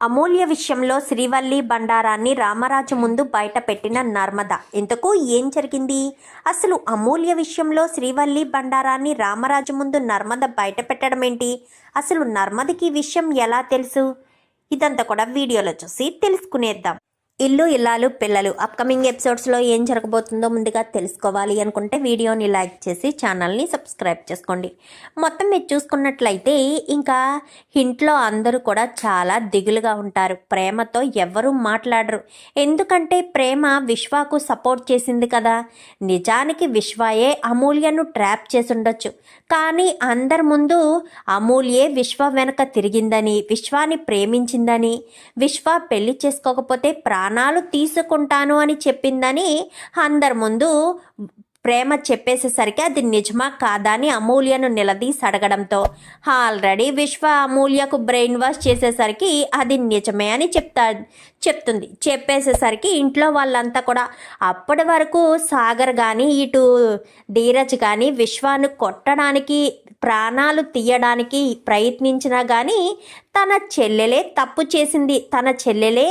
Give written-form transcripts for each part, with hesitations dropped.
అమూల్య విషయంలో శ్రీవల్లి బండారాన్ని రామరాజు ముందు బయట పెట్టిన నర్మద. ఇంతకు ఏం జరిగింది? అసలు అమూల్య విషయంలో శ్రీవల్లి బండారాన్ని రామరాజు ముందు నర్మద బయట పెట్టడం ఏంటి? అసలు నర్మదకి ఈ విషయం ఎలా తెలుసు? ఇదంతా కూడా వీడియోలో చూసి తెలుసుకునేద్దాం. ఇల్లు ఇల్లాలు పిల్లలు అప్కమింగ్ ఎపిసోడ్స్లో ఏం జరగబోతుందో ముందుగా తెలుసుకోవాలి అనుకుంటే వీడియోని లైక్ చేసి ఛానల్ని సబ్స్క్రైబ్ చేసుకోండి. మొత్తం మీరు చూసుకున్నట్లయితే ఇంకా ఇంట్లో అందరూ కూడా చాలా దిగులుగా ఉంటారు. ప్రేమతో ఎవరూ మాట్లాడరు. ఎందుకంటే ప్రేమ విశ్వాకు సపోర్ట్ చేసింది కదా. నిజానికి విశ్వాయే అమూల్యను ట్రాప్ చేసి ఉండొచ్చు. కానీ అందరి ముందు అమూల్యే విశ్వ వెనక తిరిగిందని, విశ్వాని ప్రేమించిందని, విశ్వ పెళ్లి చేసుకోకపోతే ప్రాణాలు తీసుకుంటాను అని చెప్పిందని అందరి ముందు ప్రేమ చెప్పేసేసరికి అది నిజమా కాదా అని అమూల్యను నిలదీసి అడగడంతో ఆల్రెడీ విశ్వ అమూల్యకు బ్రెయిన్ వాష్ చేసేసరికి అది నిజమే అని చెప్తుంది. చెప్పేసేసరికి ఇంట్లో వాళ్ళంతా కూడా అప్పటి వరకు సాగర్ కానీ ఇటు ధీరజ్ కానీ విశ్వాను కొట్టడానికి ప్రాణాలు తీయడానికి ప్రయత్నించినా కానీ తన చెల్లెలే తప్పు చేసింది, తన చెల్లెలే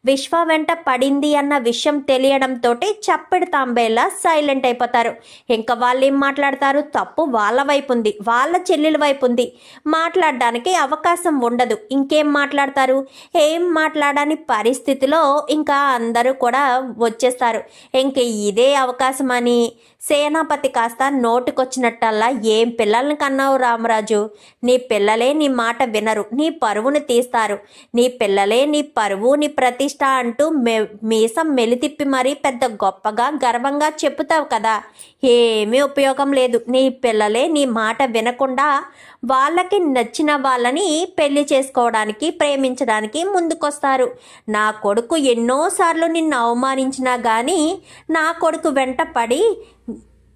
విశ్వ వెంట పడింది అన్న విషయం తెలియడంతో చప్పెడు తాంబేలా సైలెంట్ అయిపోతారు. ఇంకా వాళ్ళు ఏం మాట్లాడతారు? తప్పు వాళ్ళ వైపు ఉంది, వాళ్ళ చెల్లెల వైపు ఉంది, మాట్లాడడానికి అవకాశం ఉండదు. ఇంకేం మాట్లాడతారు? ఏం మాట్లాడని పరిస్థితిలో ఇంకా అందరూ కూడా వచ్చేస్తారు. ఇంక ఇదే అవకాశం అని సేనాపతి కాస్త నోటికొచ్చినట్టల్లా ఏం పిల్లల్ని కన్నావు రామరాజు, నీ పిల్లలే నీ మాట వినరు, నీ పరువును తీస్తారు, నీ పిల్లలే నీ పరువు నీ ప్రతిష్ట అంటూ మీసం మెలితిప్పి మరీ పెద్ద గొప్పగా గర్వంగా చెప్పుతావు కదా. ఏమీ ఉపయోగం లేదు. నీ పిల్లలే నీ మాట వినకుండా వాళ్ళకి నచ్చిన వాళ్ళని పెళ్లి చేసుకోవడానికి ప్రేమించడానికి ముందుకొస్తారు. నా కొడుకు ఎన్నోసార్లు నిన్ను అవమానించినా కానీ నా కొడుకు వెంట పడి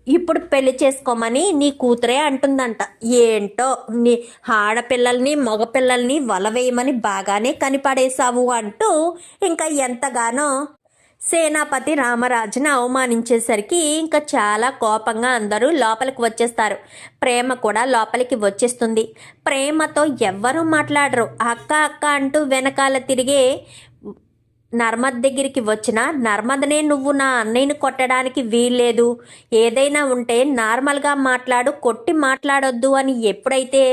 ఇప్పుడు పెళ్లి చేసుకోమని నీ కూతురే అంటుందంట. ఏంటో నీ ఆడపిల్లల్ని మగపిల్లల్ని వలవేయమని బాగానే కనిపడేశావు అంటూ ఇంకా ఎంతగానో సేనాపతి రామరాజుని అవమానించేసరికి ఇంకా చాలా కోపంగా అందరూ లోపలికి వచ్చేస్తారు. ప్రేమ కూడా లోపలికి వచ్చేస్తుంది. ప్రేమతో ఎవ్వరూ మాట్లాడరు. అక్క అక్క అంటూ వెనకాల తిరిగే నర్మద్ దగ్గరికి వచ్చిన నర్మదనే నువ్వు నా అన్నయ్యను కొట్టడానికి వీల్లేదు, ఏదైనా ఉంటే నార్మల్గా మాట్లాడు, కొట్టి మాట్లాడొద్దు అని ఎప్పుడైతే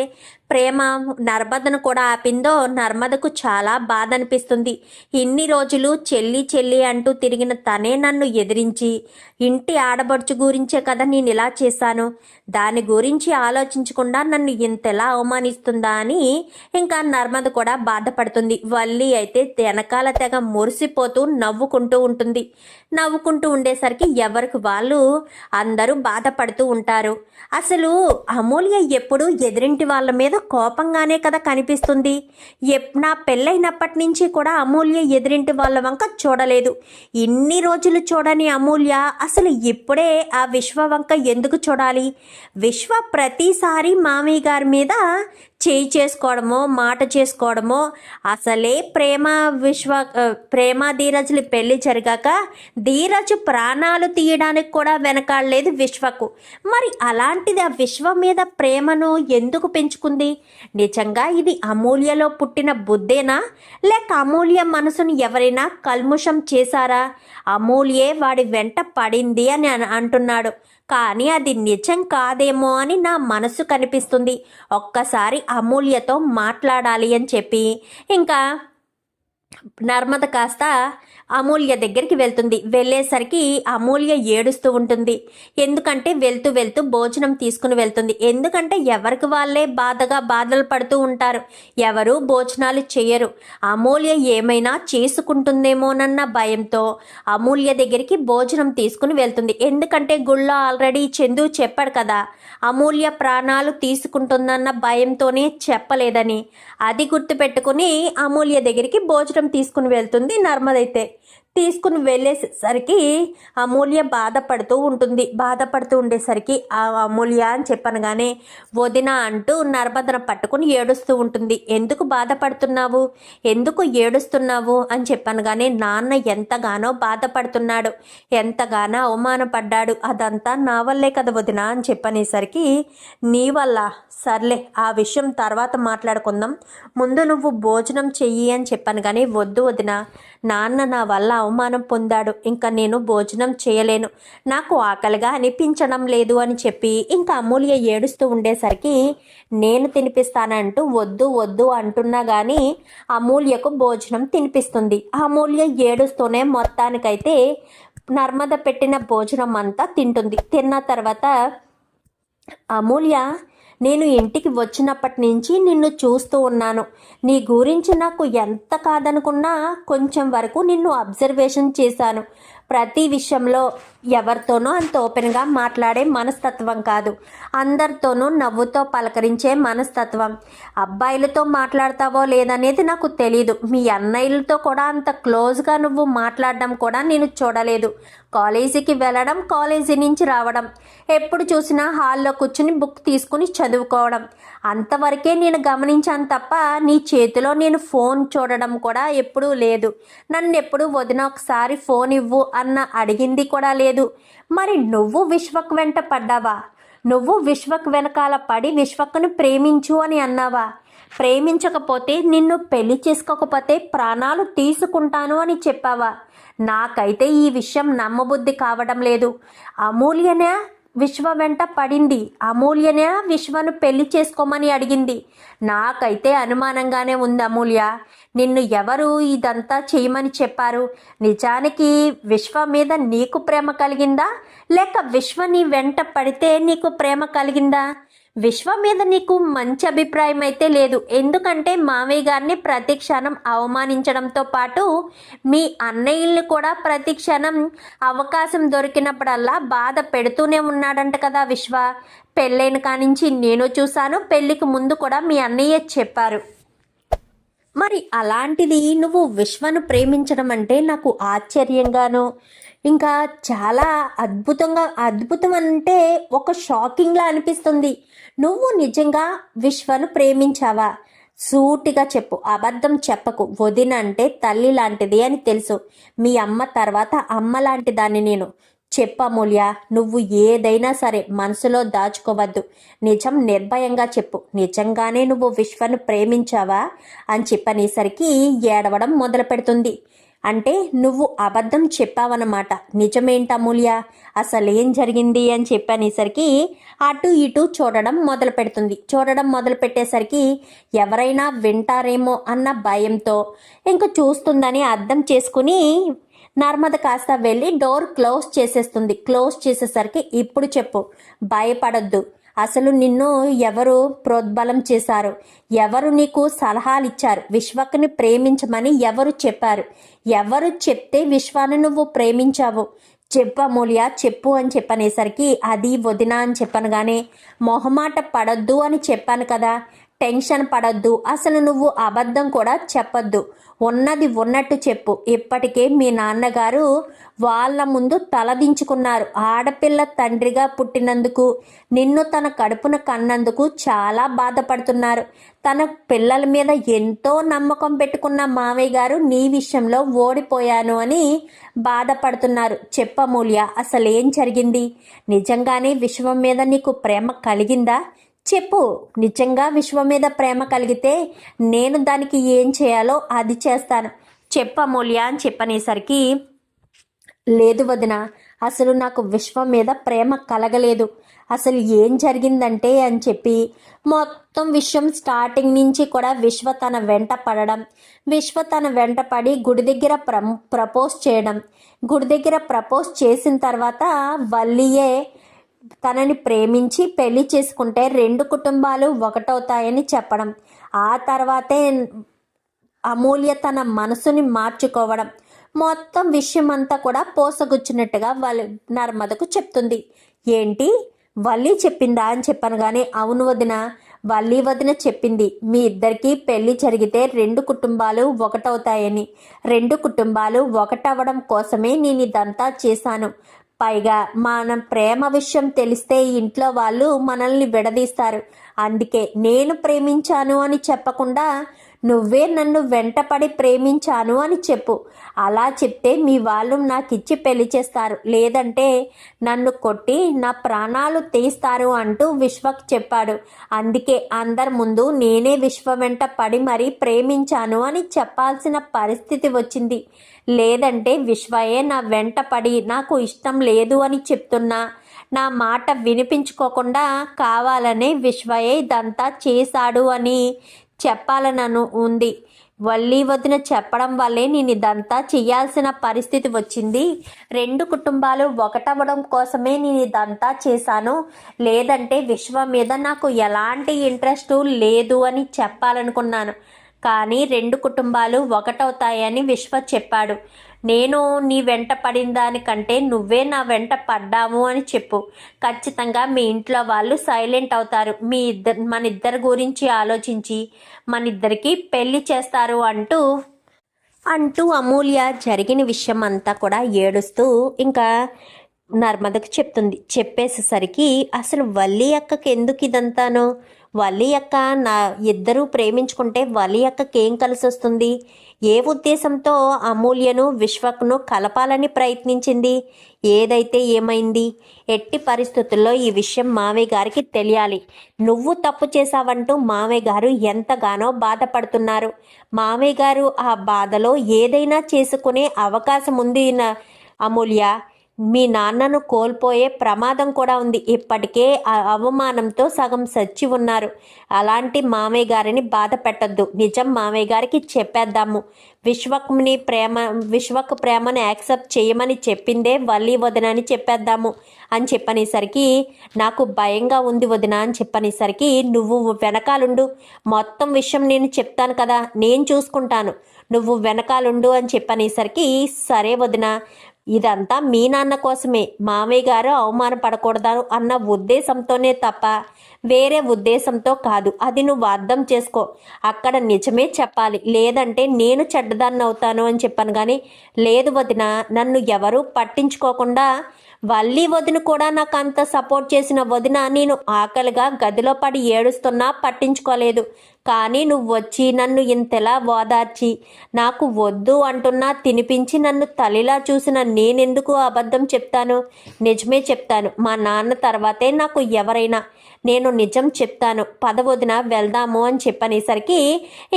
ప్రేమ నర్మదను కూడా ఆపిందో నర్మదకు చాలా బాధ అనిపిస్తుంది. ఇన్ని రోజులు చెల్లి చెల్లి అంటూ తిరిగిన తనే నన్ను ఎదిరించి ఇంటి ఆడబడుచు గురించే కదా నేను ఇలా చేశాను, దాని గురించి ఆలోచించకుండా నన్ను ఇంతలా అవమానిస్తుందా అని ఇంకా నర్మద కూడా బాధపడుతుంది. వల్లి అయితే వెనకాల తెగ మురిసిపోతూ నవ్వుకుంటూ ఉంటుంది. నవ్వుకుంటూ ఉండేసరికి ఎవరికి వాళ్ళు అందరూ బాధపడుతూ ఉంటారు. అసలు అమూల్య ఎప్పుడు ఎదురింటి వాళ్ళ మీద కోపంగానే కదా కనిపిస్తుంది. నా పెళ్ళైనప్పటి నుంచి కూడా అమూల్య ఎదురింటి వాళ్ళ వంక చూడలేదు. ఇన్ని రోజులు చూడని అమూల్య అసలు ఇప్పుడే ఆ విశ్వ వంక ఎందుకు చూడాలి? విశ్వ ప్రతిసారి మామయ్య గారి మీద చేయి చేసుకోవడమో మాట చేసుకోవడమో, అసలే ప్రేమ ధీరజ్లు పెళ్లి జరిగాక ధీరజ్ ప్రాణాలు తీయడానికి కూడా వెనకాడలేదు విశ్వకు. మరి అలాంటిది ఆ విశ్వ మీద ప్రేమను ఎందుకు పెంచుకుంది? నిజంగా ఇది అమూల్యలో పుట్టిన బుద్ధేనా, లేక అమూల్య మనసును ఎవరైనా కల్ముషం చేశారా? అమూల్యే వాడి వెంట పడింది అని అంటున్నాడు, కానీ అది నిజం కాదేమో అని నా మనసు కనిపిస్తుంది. ఒక్కసారి అమూల్యతో మాట్లాడాలి అని చెప్పి ఇంకా నర్మద కాస్త అమూల్య దగ్గరికి వెళ్తుంది. వెళ్ళేసరికి అమూల్య ఏడుస్తూ ఉంటుంది. ఎందుకంటే వెళ్తూ వెళ్తూ భోజనం తీసుకుని వెళ్తుంది. ఎందుకంటే ఎవరికి వాళ్ళే బాధలు పడుతూ ఉంటారు, ఎవరు భోజనాలు చేయరు. అమూల్య ఏమైనా చేసుకుంటుందేమోనన్న భయంతో అమూల్య దగ్గరికి భోజనం తీసుకుని వెళ్తుంది. ఎందుకంటే గుళ్ళో ఆల్రెడీ చందు చెప్పాడు కదా, అమూల్య ప్రాణాలు తీసుకుంటుందన్న భయంతోనే చెప్పలేదని. అది గుర్తుపెట్టుకుని అమూల్య దగ్గరికి భోజనం తీసుకుని వెళ్తుంది నర్మదైతే. తీసుకుని వెళ్ళేసరికి అమూల్య బాధపడుతూ ఉండేసరికి ఆ అమూల్య అని చెప్పనగానే వదిన అంటూ నర్మదను పట్టుకుని ఏడుస్తూ ఉంటుంది. ఎందుకు బాధపడుతున్నావు, ఎందుకు ఏడుస్తున్నావు అని చెప్పనగానే నాన్న ఎంతగానో బాధపడుతున్నాడు, ఎంతగానో అవమానపడ్డాడు, అదంతా నా వల్లే కదా వదిన అని చెప్పనేసరికి నీ వల్ల, సర్లే ఆ విషయం తర్వాత మాట్లాడుకుందాం, ముందు నువ్వు భోజనం చెయ్యి అని చెప్పాను. కానీ వద్దు వదిన, నాన్న నా వల్ల అవమానం పొందాడు, ఇంకా నేను భోజనం చేయలేను, నాకు ఆకలిగా అనిపించడం లేదు అని చెప్పి ఇంకా అమూల్య ఏడుస్తూ ఉండేసరికి నేను తినిపిస్తానంటూ వద్దు వద్దు అంటున్నా కానీ అమూల్యకు భోజనం తినిపిస్తుంది. అమూల్య ఏడుస్తూనే మొత్తానికైతే నర్మద పెట్టిన భోజనం అంతా తింటుంది. తిన్న తర్వాత అమూల్య, నేను ఇంటికి వచ్చినప్పటి నుంచి నిన్ను చూస్తూ ఉన్నాను, నీ గురించి నాకు ఎంత కాదనుకున్నా కొంచెం వరకు నిన్ను అబ్జర్వేషన్ చేశాను. ప్రతి విషయంలో ఎవరితోనూ అంత ఓపెన్గా మాట్లాడే మనస్తత్వం కాదు, అందరితోనూ నవ్వుతో పలకరించే మనస్తత్వం. అబ్బాయిలతో మాట్లాడతావో లేదనేది నాకు తెలీదు, మీ అన్నయ్యలతో కూడా అంత క్లోజ్గా నువ్వు మాట్లాడడం కూడా నేను చూడలేదు. కాలేజీకి వెళ్ళడం, కాలేజీ నుంచి రావడం, ఎప్పుడు చూసినా హాల్లో కూర్చుని బుక్ తీసుకుని చదువుకోవడం, అంతవరకే నేను గమనించాను తప్ప నీ చేతిలో నేను ఫోన్ చూడడం కూడా ఎప్పుడూ లేదు. నన్ను ఎప్పుడు వదిన ఒకసారి ఫోన్ ఇవ్వు అన్న అడిగింది కూడా లేదు. మరి నువ్వు విశ్వక్ వెంట పడ్డావా? నువ్వు విశ్వక్ వెనకాల పడి విశ్వక్ను ప్రేమించు అని అన్నావా? ప్రేమించకపోతే, నిన్ను పెళ్లి చేసుకోకపోతే ప్రాణాలు తీసుకుంటాను అని చెప్పావా? నాకైతే ఈ విషయం నమ్మబుద్ధి కావడం లేదు. అమూల్యనే విశ్వ వెంట పడింది, అమూల్యనే విశ్వను పెళ్లి చేసుకోమని అడిగింది. నాకైతే అనుమానంగానే ఉంది అమూల్య, నిన్ను ఎవరు ఇదంతా చేయమని చెప్పారు? నిజానికి విశ్వ మీద నీకు ప్రేమ కలిగిందా, లేక విశ్వ నీ వెంట పడితే నీకు ప్రేమ కలిగిందా? విశ్వ మీద నీకు మంచి అభిప్రాయం అయితే లేదు, ఎందుకంటే మామయ్య గారిని ప్రతి క్షణం అవమానించడంతో పాటు మీ అన్నయ్యల్ని కూడా ప్రతి క్షణం అవకాశం దొరికినప్పుడల్లా బాధ పెడుతూనే ఉన్నాడంట కదా విశ్వ. పెళ్ళైన కానించి నేను చూశాను, పెళ్ళికి ముందు కూడా మీ అన్నయ్య చెప్పారు. మరి అలాంటిది నువ్వు విశ్వను ప్రేమించడం అంటే నాకు ఆశ్చర్యంగాను, ఇంకా చాలా అద్భుతం అంటే ఒక షాకింగ్లా అనిపిస్తుంది. నువ్వు నిజంగా విశ్వను ప్రేమించావా? సూటిగా చెప్పు, అబద్ధం చెప్పకు. వదిన అంటే తల్లి లాంటిది అని తెలుసు, మీ అమ్మ తర్వాత అమ్మ లాంటి దాన్ని నేను. చెప్పమూల్య, నువ్వు ఏదైనా సరే మనసులో దాచుకోవద్దు, నిజం నిర్భయంగా చెప్పు. నిజంగానే నువ్వు విశ్వను ప్రేమించావా అని చెప్పనేసరికి ఏడవడం మొదలు పెడుతుంది. అంటే నువ్వు అబద్ధం చెప్పావన్నమాట, నిజమేంటి అమూల్య, అసలేం జరిగింది అని చెప్పనేసరికి అటు ఇటు చూడడం మొదలు పెడుతుంది. చూడడం మొదలు పెట్టేసరికి ఎవరైనా వింటారేమో అన్న భయంతో ఇంక చూస్తుందని అర్థం చేసుకుని నర్మద కాస్త వెళ్ళి డోర్ క్లోజ్ చేసేస్తుంది. క్లోజ్ చేసేసరికి ఇప్పుడు చెప్పు, భయపడొద్దు, అసలు నిన్ను ఎవరు ప్రోద్బలం చేశారు, ఎవరు నీకు సలహాలు ఇచ్చారు, విశ్వక్ని ప్రేమించమని ఎవరు చెప్పారు, ఎవరు చెప్తే విశ్వాన్ని నువ్వు ప్రేమించావు? చెప్పు అమూల్య, చెప్పు అని చెప్పనేసరికి అది వదిన అని చెప్పనగానే మొహమాట పడొద్దు అని చెప్పాను కదా, టెన్షన్ పడొద్దు, అసలు నువ్వు అబద్ధం కూడా చెప్పొద్దు, ఉన్నది ఉన్నట్టు చెప్పు. ఇప్పటికే మీ నాన్నగారు వాళ్ళ ముందు తలదించుకున్నారు. ఆడపిల్ల తండ్రిగా పుట్టినందుకు, నిన్ను తన కడుపున కన్నందుకు చాలా బాధపడుతున్నారు. తన పిల్లల మీద ఎంతో నమ్మకం పెట్టుకున్న మావయ్య గారు నీ విషయంలో ఓడిపోయాను అని బాధపడుతున్నారు. చెప్పమూల్య, అసలేం జరిగింది? నిజంగానే విశ్వం మీద నీకు ప్రేమ కలిగిందా? చెప్పు. నిజంగా విశ్వం మీద ప్రేమ కలిగితే నేను దానికి ఏం చేయాలో అది చేస్తాను. చెప్పమూల్య అని చెప్పనేసరికి లేదు వదిన, అసలు నాకు విశ్వం మీద ప్రేమ కలగలేదు, అసలు ఏం జరిగిందంటే అని చెప్పి మొత్తం విషయం స్టార్టింగ్ నుంచి కూడా విశ్వ తన వెంట పడడం, విశ్వ తన వెంట పడి గుడి దగ్గర ప్రపోజ్ చేయడం, గుడి దగ్గర ప్రపోజ్ చేసిన తర్వాత వల్లియే తనని ప్రేమించి పెళ్లి చేసుకుంటే 2 కుటుంబాలు ఒకటవుతాయని చెప్పడం, ఆ తర్వాతే అమూల్య తన మనసుని మార్చుకోవడం, మొత్తం విషయం అంతా కూడా పోసగుచ్చినట్టుగా నర్మదకు చెప్తుంది. ఏంటి వల్లి చెప్పిందా అని చెప్పాను. కానీ అవును వదిన, వల్లి వదిన చెప్పింది, మీ ఇద్దరికి పెళ్లి జరిగితే 2 కుటుంబాలు ఒకటవుతాయని. 2 కుటుంబాలు ఒకటవడం కోసమే నేను ఇదంతా చేశాను. పైగా మన ప్రేమ విషయం తెలిస్తే ఇంట్లో వాళ్ళు మనల్ని విడదీస్తారు. అందుకే నేను ప్రేమించాను అని చెప్పకుండా నువ్వే నన్ను వెంటపడి ప్రేమించాను అని చెప్పు. అలా చెప్తే మీ వాళ్ళు నాకిచ్చి పెళ్లి చేస్తారు, లేదంటే నన్ను కొట్టి నా ప్రాణాలు తీస్తారు అంటూ విశ్వక్ చెప్పాడు. అందుకే అందరి ముందు నేనే విశ్వ వెంట పడి మరీ ప్రేమించాను అని చెప్పాల్సిన పరిస్థితి వచ్చింది. లేదంటే విశ్వయే నా వెంట పడి నాకు ఇష్టం లేదు అని చెప్తున్నా నా మాట వినిపించుకోకుండా కావాలనే విశ్వయే ఇదంతా చేశాడు అని చెప్పాలనను ఉంది. వల్లి వదిన చెప్పడం వల్లే నేను ఇదంతా చేయాల్సిన పరిస్థితి వచ్చింది. 2 కుటుంబాలు ఒకటవడం కోసమే నేను ఇదంతా చేశాను, లేదంటే విశ్వ మీద నాకు ఎలాంటి ఇంట్రెస్ట్ లేదు అని చెప్పాలనుకున్నాను. కానీ 2 కుటుంబాలు ఒకటవుతాయని విశ్వ చెప్పాడు. నేను నీ వెంట పడిన దానికంటే నువ్వే నా వెంట పడ్డాము అని చెప్పు. ఖచ్చితంగా మీ ఇంట్లో వాళ్ళు సైలెంట్ అవుతారు. మన ఇద్దరి గురించి ఆలోచించి మన ఇద్దరికి పెళ్లి చేస్తారు అంటూ అమూల్య జరిగిన విషయం అంతా కూడా ఏడుస్తూ ఇంకా నర్మదకు చెప్తుంది. చెప్పేసేసరికి అసలు వల్లి అక్కకి ఎందుకు ఇదంతాను? వల్లి అక్క నా ఇద్దరూ ప్రేమించుకుంటే వల్లి అక్కకి ఏం కలిసి వస్తుంది? ఏ ఉద్దేశంతో అమూల్యను విశ్వక్ను కలపాలని ప్రయత్నించింది? ఏదైతే ఏమైంది? ఎట్టి పరిస్థితుల్లో ఈ విషయం మావయ్య గారికి తెలియాలి. నువ్వు తప్పు చేశావంటూ మావయ్య గారు ఎంతగానో బాధపడుతున్నారు. మావయ్య గారు ఆ బాధలో ఏదైనా చేసుకునే అవకాశం ఉంది. అమూల్య, మీ నాన్నను కోల్పోయే ప్రమాదం కూడా ఉంది. ఇప్పటికే అవమానంతో సగం సచ్చి ఉన్నారు. అలాంటి మామయ్య గారిని బాధ పెట్టద్దు. నిజం మామయ్య గారికి చెప్పేద్దాము. విశ్వక్ ప్రేమను యాక్సెప్ట్ చేయమని చెప్పిందే వల్లి వదిన అని చెప్పేద్దాము అని చెప్పనేసరికి నాకు భయంగా ఉంది వదిన అని చెప్పనేసరికి నువ్వు వెనకాలుండు, మొత్తం విషయం నేను చెప్తాను కదా, నేను చూసుకుంటాను, నువ్వు వెనకాలుండు అని చెప్పనేసరికి సరే వదిన, ఇదంతా మీ నాన్న కోసమే, మామయ్య గారు అవమానపడకూడదు అన్న ఉద్దేశంతోనే తప్ప వేరే ఉద్దేశంతో కాదు. అది నువ్వు అర్థం చేసుకో. అక్కడ నిజమే చెప్పాలి, లేదంటే నేను చెడ్డదాన్ని అవుతాను అని చెప్పాను. కానీ లేదు వదిన, నన్ను ఎవరూ పట్టించుకోకుండా వల్లి వదిన కూడా నాకు అంత సపోర్ట్ చేసిన వదిన నేను ఆకలిగా గదిలో పడి ఏడుస్తున్నా పట్టించుకోలేదు. కానీ నువ్వు వచ్చి నన్ను ఇంతలా ఓదార్చి నాకు వద్దు అంటున్నా తినిపించి నన్ను తల్లిలా చూసిన నేనెందుకు అబద్ధం చెప్తాను? నిజమే చెప్తాను. మా నాన్న తర్వాతే నాకు ఎవరైనా. నేను నిజం చెప్తాను, పద వదిన వెళ్దాము అని చెప్పనేసరికి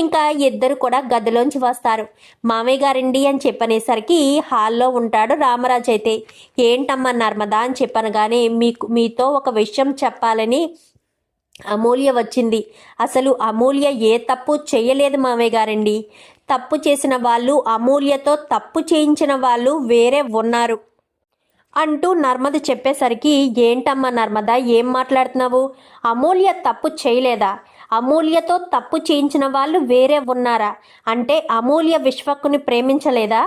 ఇంకా ఇద్దరు కూడా గదిలోంచి వస్తారు. మామయ్య గారండి అని చెప్పనేసరికి హాల్లో ఉంటాడు రామరాజు. అయితే ఏంటమ్మా నర్మదా అని చెప్పాను. కానీ మీతో ఒక విషయం చెప్పాలని అమూల్య వచ్చింది. అసలు అమూల్య ఏ తప్పు చేయలేదు మామయ్య గారండి. తప్పు చేసిన వాళ్ళు, అమూల్యతో తప్పు చేయించిన వాళ్ళు వేరే ఉన్నారు అంటూ నర్మద చెప్పేసరికి ఏంటమ్మా నర్మద ఏం మాట్లాడుతున్నావు? అమూల్య తప్పు చేయలేదా? అమూల్యతో తప్పు చేయించిన వాళ్ళు వేరే ఉన్నారా? అంటే అమూల్య విశ్వక్కుని ప్రేమించలేదా?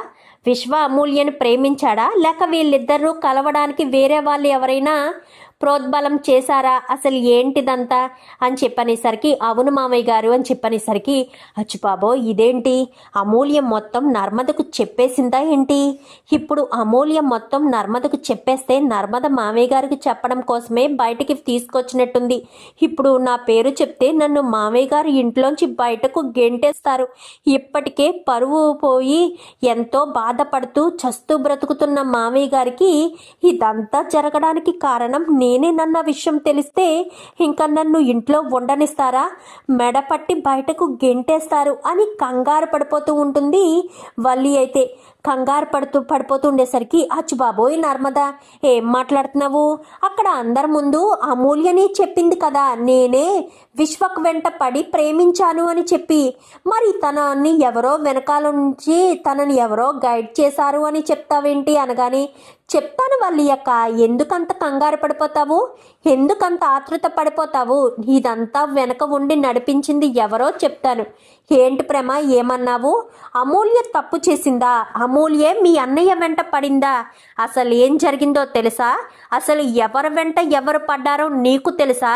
విశ్వ అమూల్యని ప్రేమించాడా? లేక వీళ్ళిద్దరూ కలవడానికి వేరే వాళ్ళు ఎవరైనా ప్రోద్బలం చేశారా? అసలు ఏంటిదంతా అని చెప్పనేసరికి అవును మామయ్య గారు అని చెప్పనేసరికి అచ్చుబాబో ఇదేంటి, అమూల్య మొత్తం నర్మదకు చెప్పేసిందా ఏంటి? ఇప్పుడు అమూల్య మొత్తం నర్మదకు చెప్పేస్తే నర్మద మామయ్య గారికి చెప్పడం కోసమే బయటికి తీసుకొచ్చినట్టుంది. ఇప్పుడు నా పేరు చెప్తే నన్ను మామయ్య గారు ఇంట్లోంచి బయటకు గెంటేస్తారు. ఇప్పటికే పరువు పోయి ఎంతో బాధపడుతూ చస్తూ బ్రతుకుతున్న మామయ్య గారికి ఇదంతా జరగడానికి కారణం నేనేనన్న విషయం తెలిస్తే ఇంకా నన్ను ఇంట్లో ఉండనిస్తారా? మెడపట్టి బయటకు గెంటేస్తారు అని కంగారు పడిపోతూ ఉంటుంది వల్లి. అయితే కంగారు పడిపోతూ ఉండేసరికి అచ్చుబాబోయ్ నర్మదా ఏం మాట్లాడుతున్నావు? అక్కడ అందరి ముందు అమూల్యని చెప్పింది కదా నేనే విశ్వక్ వెంట పడి ప్రేమించాను అని చెప్పి, మరి తనని ఎవరో వెనకాల నుంచి తనని ఎవరో గైడ్ చేశారు అని చెప్తావేంటి అనగానే చెప్తాను వల్లి అక్క, ఎందుకంత కంగారు పడిపోతావు? ఎందుకంత ఆతృత పడిపోతావు? ఇదంతా వెనక ఉండి నడిపించింది ఎవరో చెప్తాను. ఏంటి ప్రేమ ఏమన్నావు? అమూల్య తప్పు చేసిందా? అమూల్యే మీ అన్నయ్య వెంట పడిందా? అసలు ఏం జరిగిందో తెలుసా? అసలు ఎవరి వెంట ఎవరు పడ్డారో నీకు తెలుసా?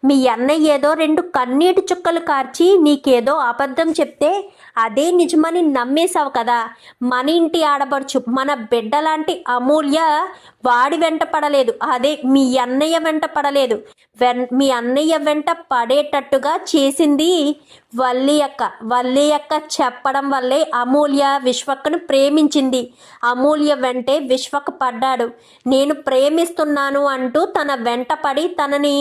మీ అన్నయ్య ఏదో 2 కన్నీటి చుక్కలు కార్చి నీకేదో అబద్ధం చెప్తే అదే నిజమని నమ్మేశావు కదా. మన ఇంటి ఆడబడుచు, మన బిడ్డ లాంటి అమూల్య వాడి వెంట పడలేదు, అదే మీ అన్నయ్య వెంట పడలేదు. మీ అన్నయ్య వెంట పడేటట్టుగా చేసింది వల్లి అక్క చెప్పడం వల్లే అమూల్య విశ్వక్ను ప్రేమించింది. అమూల్య వెంటే విశ్వక్ పడ్డాడు. నేను ప్రేమిస్తున్నాను అంటూ తన వెంట పడి తనని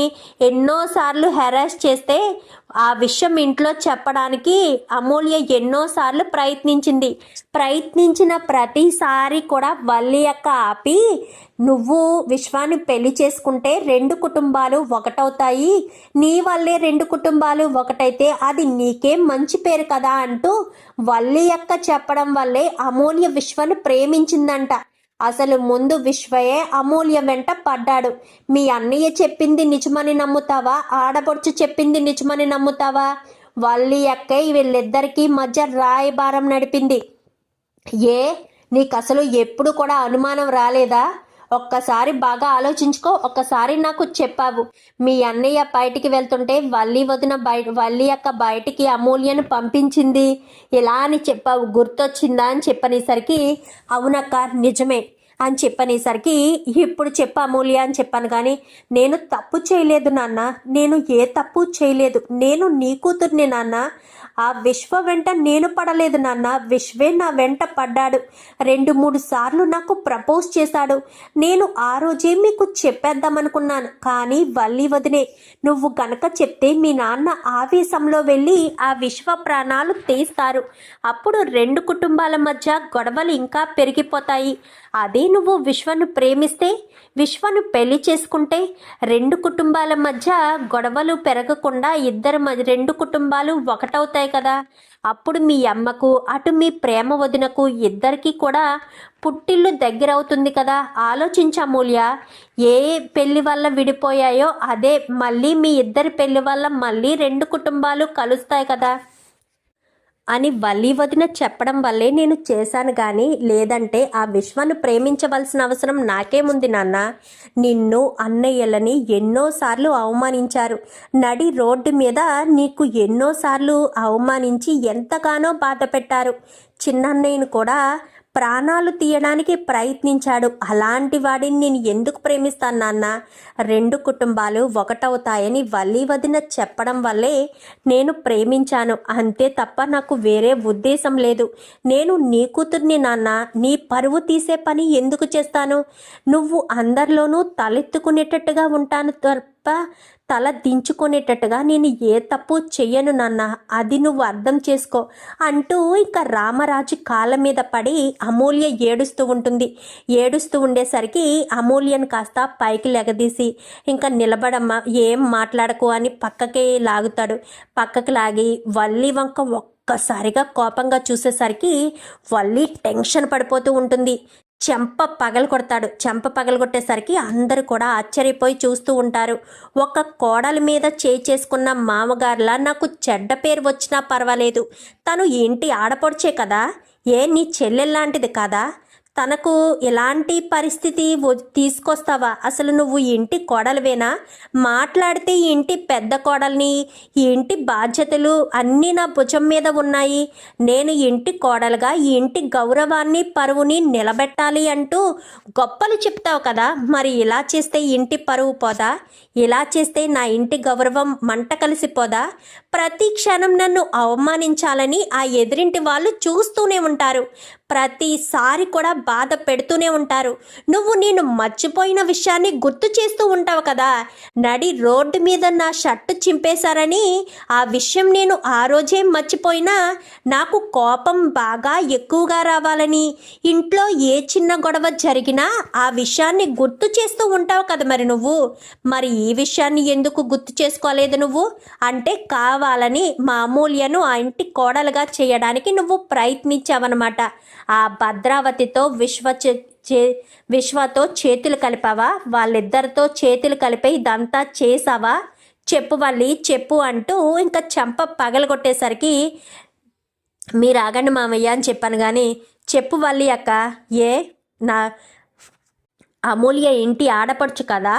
ఎన్నోసార్లు హెరాస్ చేస్తే ఆ విషయం ఇంట్లో చెప్పడానికి అమూల్య ఎన్నోసార్లు ప్రయత్నించిన ప్రతిసారి కూడా వల్లి అక్క ఆపి, నువ్వు విశ్వాన్ని పెళ్లి చేసుకుంటే 2 కుటుంబాలు ఒకటవుతాయి, నీ వల్లే 2 కుటుంబాలు ఒకటైతే అది నీకేం మంచి పేరు కదా అంటూ వల్లి అక్క చెప్పడం వల్లే అమూల్య విశ్వను ప్రేమించిందంట. అసలు ముందు విశ్వయే అమూల్య వెంట పడ్డాడు. మీ అన్నయ్య చెప్పింది నిజమని నమ్ముతావా? ఆడపడుచు చెప్పింది నిజమని నమ్ముతావా? వల్లి అక్క వీళ్ళిద్దరికీ మధ్య రాయబారం నడిపింది. నీకు అసలు ఎప్పుడు కూడా అనుమానం రాలేదా? ఒక్కసారి బాగా ఆలోచించుకో. ఒక్కసారి నాకు చెప్పావు, మీ అన్నయ్య బయటికి వెళ్తుంటే వల్లి అక్క బయటికి అమూల్యను పంపించింది ఇలా అని చెప్పావు, గుర్తొచ్చిందా అని చెప్పనేసరికి అవునక్క నిజమే అని చెప్పనేసరికి ఇప్పుడు చెప్పు అమూల్య అని చెప్పాను. కానీ నేను తప్పు చేయలేదు నాన్న, నేను ఏ తప్పు చేయలేదు, నేను నీ కూతుర్ని నాన్న. ఆ విశ్వ వెంట నేను పడలేదు నాన్న, విశ్వే నా వెంట పడ్డాడు. 2-3 సార్లు నాకు ప్రపోజ్ చేశాడు. నేను ఆ రోజే మీకు చెప్పేద్దామనుకున్నాను, కానీ వల్లి వదినే నువ్వు గనక చెప్తే మీ నాన్న ఆవేశంలో వెళ్ళి ఆ విశ్వ ప్రాణాలు తీస్తారు. అప్పుడు 2 కుటుంబాల మధ్య గొడవలు ఇంకా పెరిగిపోతాయి. అదే నువ్వు విశ్వను ప్రేమిస్తే, విశ్వను పెళ్లి చేసుకుంటే 2 కుటుంబాల మధ్య గొడవలు పెరగకుండా 2 కుటుంబాలు ఒకటవుతాయి కదా. అప్పుడు మీ అమ్మకు అటు మీ ప్రేమ వదినకు ఇద్దరికి కూడా పుట్టిల్లు దగ్గరవుతుంది కదా. ఆలోచించు అమూల్య, ఏ పెళ్లి వల్ల విడిపోయాయో అదే మళ్ళీ మీ ఇద్దరి పెళ్లి వల్ల మళ్ళీ 2 కుటుంబాలు కలుస్తాయి కదా అని వల్లి వదిన చెప్పడం వల్లే నేను చేశాను. కానీ లేదంటే ఆ విశ్వను ప్రేమించవలసిన అవసరం నాకేముంది నాన్న. నిన్ను అన్నయ్యలని ఎన్నోసార్లు అవమానించారు. నడి రోడ్డు మీద నీకు ఎన్నోసార్లు అవమానించి ఎంతగానో బాధ పెట్టారు. చిన్నన్నయ్యను కూడా ప్రాణాలు తీయడానికి ప్రయత్నించాడు. అలాంటి వాడిని నేను ఎందుకు ప్రేమిస్తాను నాన్న? 2 కుటుంబాలు ఒకటవుతాయని వల్లి వదిన చెప్పడం వల్లే నేను ప్రేమించాను, అంతే తప్ప నాకు వేరే ఉద్దేశం లేదు. నేను నీ కూతుర్ని నాన్న, నీ పరువు తీసే పని ఎందుకు చేస్తాను? నువ్వు అందరిలోనూ తలెత్తుకునేటట్టుగా ఉంటాను తప్ప తల దించుకునేటట్టుగా నేను ఏ తప్పు చెయ్యను నాన్న, అది నువ్వు అర్థం చేసుకో అంటూ ఇక రామరాజు కాళ్ళ మీద పడి అమూల్య ఏడుస్తూ ఉంటుంది. ఏడుస్తూ ఉండేసరికి అమూల్యను కాస్త పైకి లెగదీసి ఇంకా నిలబడమ్మా, ఏం మాట్లాడకు అని పక్కకి లాగుతాడు. పక్కకి లాగి వల్లి వంక ఒక్కసారిగా కోపంగా చూసేసరికి వల్లి టెన్షన్ పడిపోతూ ఉంటుంది. చెంప పగలగొడతాడు. చెంప పగలగొట్టేసరికి అందరూ కూడా ఆశ్చర్యపోయి చూస్తూ ఉంటారు. ఒక కోడలి మీద చేసుకున్న మామగారులా నాకు చెడ్డ పేరు వచ్చినా పర్వాలేదు, తను ఏంటి ఆడపడుచే కదా, నీ చెల్లెల్లాంటిది కదా, తనకు ఎలాంటి పరిస్థితి తీసుకొస్తావా? అసలు నువ్వు ఇంటి కోడలివేనా? మాట్లాడితే ఇంటి పెద్ద కోడల్ని, ఇంటి బాధ్యతలు అన్నీ నా భుజం మీద ఉన్నాయి. నేను ఇంటి కోడలుగా ఈ ఇంటి గౌరవాన్ని పరువుని నిలబెట్టాలి అంటూ గొప్పలు చెప్తావు కదా. మరి ఇలా చేస్తే ఇంటి పరువు పోదా? ఇలా చేస్తే నా ఇంటి గౌరవం మంట కలిసిపోదా? ప్రతి క్షణం నన్ను అవమానించాలని ఆ ఎదురింటి వాళ్ళు చూస్తూనే ఉంటారు. ప్రతిసారి కూడా బాధ పెడుతూనే ఉంటారు. నువ్వు నేను మర్చిపోయిన విషయాన్ని గుర్తు చేస్తూ ఉంటావు కదా. నడి రోడ్డు మీద నా షర్టు చింపేశారని ఆ విషయం నేను ఆ రోజే మర్చిపోయినా నాకు కోపం బాగా ఎక్కువగా రావాలని ఇంట్లో ఏ చిన్న గొడవ జరిగినా ఆ విషయాన్ని గుర్తు చేస్తూ ఉంటావు కదా. మరి ఈ విషయాన్ని ఎందుకు గుర్తు చేసుకోలేదు నువ్వు? అంటే కావాలని మా అమూల్యను ఆ ఇంటి కోడలుగా చేయడానికి నువ్వు ప్రయత్నించావన్నమాట. ఆ భద్రావతితో విశ్వతో చేతులు కలిపావా? వాళ్ళిద్దరితో చేతులు కలిపి ఇదంతా చేసావా? చెప్పు వల్లి చెప్పు అంటూ ఇంకా చెంప పగలగొట్టేసరికి మీరు ఆగండి మామయ్య అని చెప్పాను. కానీ చెప్పు వల్లి అక్క, ఏ నా అమూల్య ఇంటి ఆడపడుచు కదా,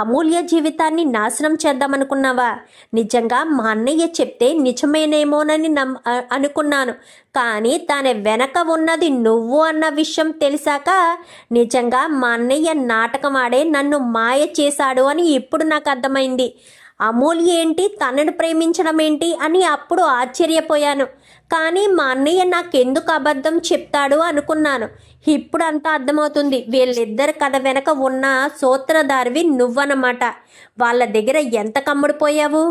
అమూల్య జీవితాన్ని నాశనం చేద్దామనుకున్నావా? నిజంగా మా అన్నయ్య చెప్తే నిజమేనేమోనని అనుకున్నాను. కానీ దాని వెనక ఉన్నది నువ్వు అన్న విషయం తెలిసాక నిజంగా మా అన్నయ్య నాటకం ఆడే నన్ను మాయ చేశాడు అని ఇప్పుడు నాకు అర్థమైంది. అమూల్య ఏంటి, తనను ప్రేమించడం ఏంటి అని అప్పుడు ఆశ్చర్యపోయాను. కానీ మా అన్నయ్య నాకెందుకు అబద్ధం చెప్తాడు అనుకున్నాను. ఇప్పుడు అంతా అర్థమవుతుంది. వీళ్ళిద్దరి కథ వెనక ఉన్న సూత్రధారివి నువ్వన్నమాట. వాళ్ళ దగ్గర ఎంత కమ్ముడిపోయావు.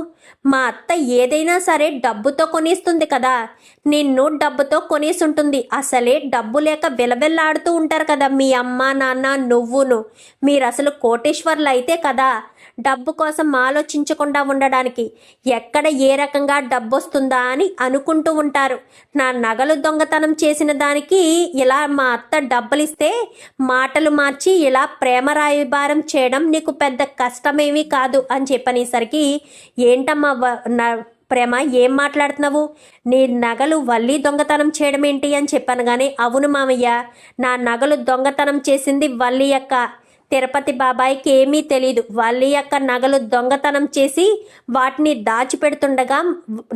మా అత్త ఏదైనా సరే డబ్బుతో కొనేస్తుంది కదా, నిన్ను డబ్బుతో కొనేసుంటుంది. అసలే డబ్బు లేక విలవిల్లాడుతూ ఉంటారు కదా మీ అమ్మ నాన్న నువ్వును. మీరు అసలు కోటేశ్వర్లు అయితే కదా, డబ్బు కోసం ఆలోచించకుండా ఉండడానికి. ఎక్కడ ఏ రకంగా డబ్బు వస్తుందా అని అనుకుంటూ ఉంటారు. నా నగలు దొంగతనం చేసిన దానికి ఇలా మా అత్త డబ్బులిస్తే మాటలు మార్చి ఇలా ప్రేమ రాయబారం చేయడం నీకు పెద్ద కష్టమేమీ కాదు అని చెప్పనేసరికి, ఏంటమ్మా ప్రేమ ఏం మాట్లాడుతున్నావు, నీ నగలు వల్లి దొంగతనం చేయడం ఏంటి అని చెప్పాను. కానీ అవును మామయ్య, నా నగలు దొంగతనం చేసింది వల్లి అక్క. తిరుపతి బాబాయికి ఏమీ తెలీదు. వల్లి యొక్క నగలు దొంగతనం చేసి వాటిని దాచిపెడుతుండగా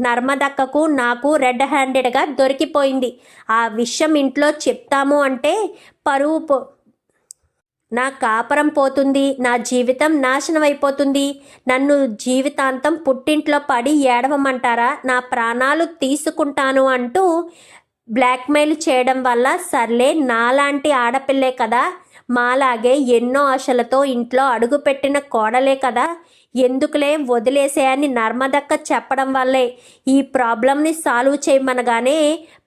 నర్మదక్కకు నాకు రెడ్ హ్యాండెడ్గా దొరికిపోయింది. ఆ విషయం ఇంట్లో చెప్తాము అంటే పరువు నా కాపరం పోతుంది, నా జీవితం నాశనం అయిపోతుంది. నన్ను జీవితాంతం పుట్టింట్లో పడి ఏడవమంటారా, నా ప్రాణాలు తీసుకుంటాను అంటూ బ్లాక్మెయిల్ చేయడం వల్ల, సర్లే నాలాంటి ఆడపిల్లే కదా, మాలాగే ఎన్నో ఆశలతో ఇంట్లో అడుగుపెట్టిన కోడలే కదా, ఎందుకులే వదిలేసేయని నర్మదక్క చెప్పడం వల్లే ఈ ప్రాబ్లంని సాల్వ్ చేయమనగానే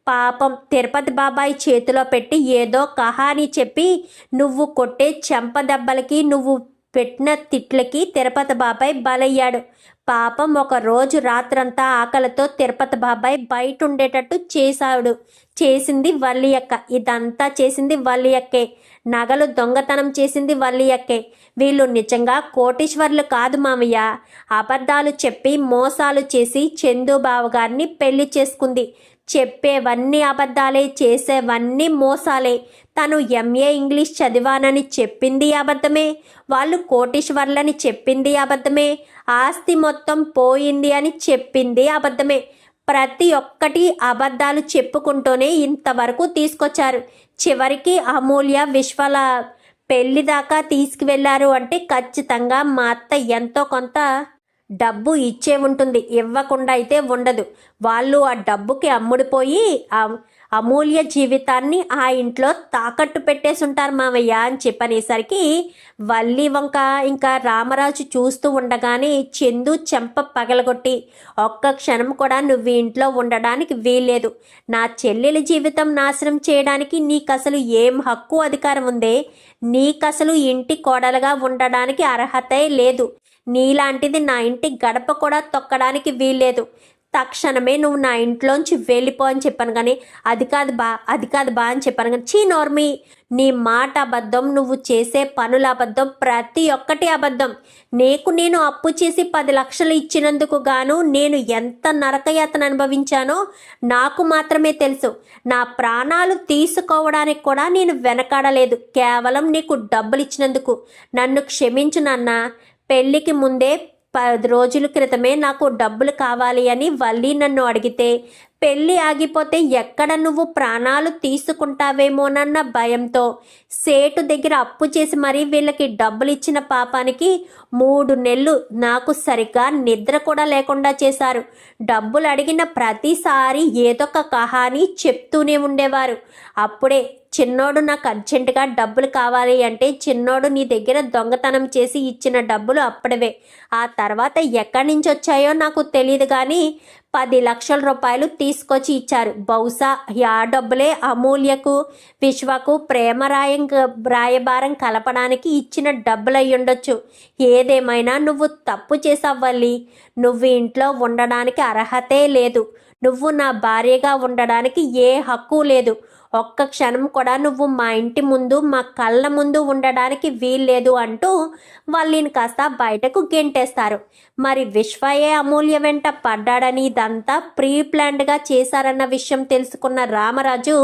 పాపం తిరుపతి బాబాయ్ చేతిలో పెట్టి ఏదో కహాని చెప్పి నువ్వు కొట్టే చెంపదెబ్బలకి నువ్వు పెట్టిన తిట్లకి తిరుపతి బాబాయ్ బలయ్యాడు. పాపం ఒక రోజు రాత్రంతా ఆకలితో తిరుపతి బాబాయ్ బయట ఉండేటట్టు చేసింది వల్లి అక్క. ఇదంతా చేసింది వల్లి అక్కే. నగలు దొంగతనం చేసింది వల్లి అక్కే. వీళ్ళు నిజంగా కోటీశ్వర్లు కాదు మామయ్య. అబద్ధాలు చెప్పి మోసాలు చేసి చందుబావ గారిని పెళ్లి చేసుకుంది. చెప్పేవన్నీ అబద్ధాలే, చేసేవన్నీ మోసాలే. తను ఎంఏ ఇంగ్లీష్ చదివానని చెప్పింది అబద్ధమే, వాళ్ళు కోటీశ్వర్లని చెప్పింది అబద్ధమే, ఆస్తి మొత్తం పోయింది అని చెప్పింది అబద్ధమే. ప్రతి ఒక్కటి అబద్ధాలు చెప్పుకుంటూనే ఇంతవరకు తీసుకొచ్చారు. చివరికి అమూల్య విశ్వల పెళ్లి దాకా తీసుకువెళ్ళారు అంటే ఖచ్చితంగా మా అత్త ఎంతో కొంత డబ్బు ఇచ్చే ఉంటుంది, ఇవ్వకుండా అయితే ఉండదు. వాళ్ళు ఆ డబ్బుకి అమ్ముడిపోయి అమూల్య జీవితాన్ని ఆ ఇంట్లో తాకట్టు పెట్టేసి ఉంటారు మామయ్య అని చెప్పనేసరికి వల్లి వంక ఇంకా రామరాజు చూస్తూ ఉండగానే చందు చెంప పగలగొట్టి, ఒక్క క్షణం కూడా నువ్వు ఇంట్లో ఉండడానికి వీల్లేదు. నా చెల్లెలి జీవితం నాశనం చేయడానికి నీకసలు ఏం హక్కు అధికారం ఉందే? నీకసలు ఇంటి కోడలుగా ఉండడానికి అర్హతే లేదు. నీలాంటిది నా ఇంటి గడప కూడా తొక్కడానికి వీల్లేదు. తక్షణమే నువ్వు నా ఇంట్లోంచి వెళ్ళిపో అని చెప్పాను. కానీ అది కాదు బా అని చెప్పాను. కానీ చీ నోర్మి, నీ మాట అబద్ధం, నువ్వు చేసే పనుల అబద్ధం, ప్రతి ఒక్కటి అబద్ధం. నేను అప్పు చేసి 10 లక్షలు ఇచ్చినందుకు గాను నేను ఎంత నరకయాతన అనుభవించానో నాకు మాత్రమే తెలుసు. నా ప్రాణాలు తీసుకోవడానికి కూడా నేను వెనకాడలేదు, కేవలం నీకు డబ్బులు ఇచ్చినందుకు. నన్ను క్షమించు నాన్న. పెళ్ళికి ముందే 10 రోజుల క్రితమే నాకు డబ్బులు కావాలి అని వల్లి నన్ను అడిగితే, పెళ్ళి ఆగిపోతే ఎక్కడ నువ్వు ప్రాణాలు తీసుకుంటావేమోనన్న భయంతో సేటు దగ్గర అప్పు చేసి మరీ వీళ్ళకి డబ్బులు ఇచ్చిన పాపానికి 3 నెలలు నాకు సరిగ్గా నిద్ర కూడా లేకుండా చేశారు. డబ్బులు అడిగిన ప్రతిసారి ఏదొక కహాని చెప్తూనే ఉండేవారు. అప్పుడే చిన్నోడు నాకు అర్జెంటుగా డబ్బులు కావాలి అంటే, చిన్నోడు నీ దగ్గర దొంగతనం చేసి ఇచ్చిన డబ్బులు అప్పుడవే. ఆ తర్వాత ఎక్కడి నుంచి వచ్చాయో నాకు తెలియదు కానీ 10 లక్షల రూపాయలు తీసుకొచ్చి ఇచ్చారు. బహుశా ఆ డబ్బులే అమూల్యకు విశ్వకు ప్రేమ రాయబారం కలపడానికి ఇచ్చిన డబ్బులు అయి ఉండొచ్చు. ఏదేమైనా నువ్వు తప్పు చేసావు వల్లి. నువ్వు ఇంట్లో ఉండడానికి అర్హతే లేదు. నువ్వు నా భార్యగా ఉండడానికి ఏ హక్కు లేదు. ఒక్క క్షణం కూడా నువ్వు మా ఇంటి ముందు మా కళ్ళ ముందు ఉండడానికి వీల్లేదు అంటూ వాళ్ళని కాస్త బయటకు గెంటేస్తారు. మరి విశ్వయే అమూల్య వెంట పడ్డాడని ఇదంతా ప్రీ ప్లాన్డ్గా చేశారన్న విషయం తెలుసుకున్న రామరాజు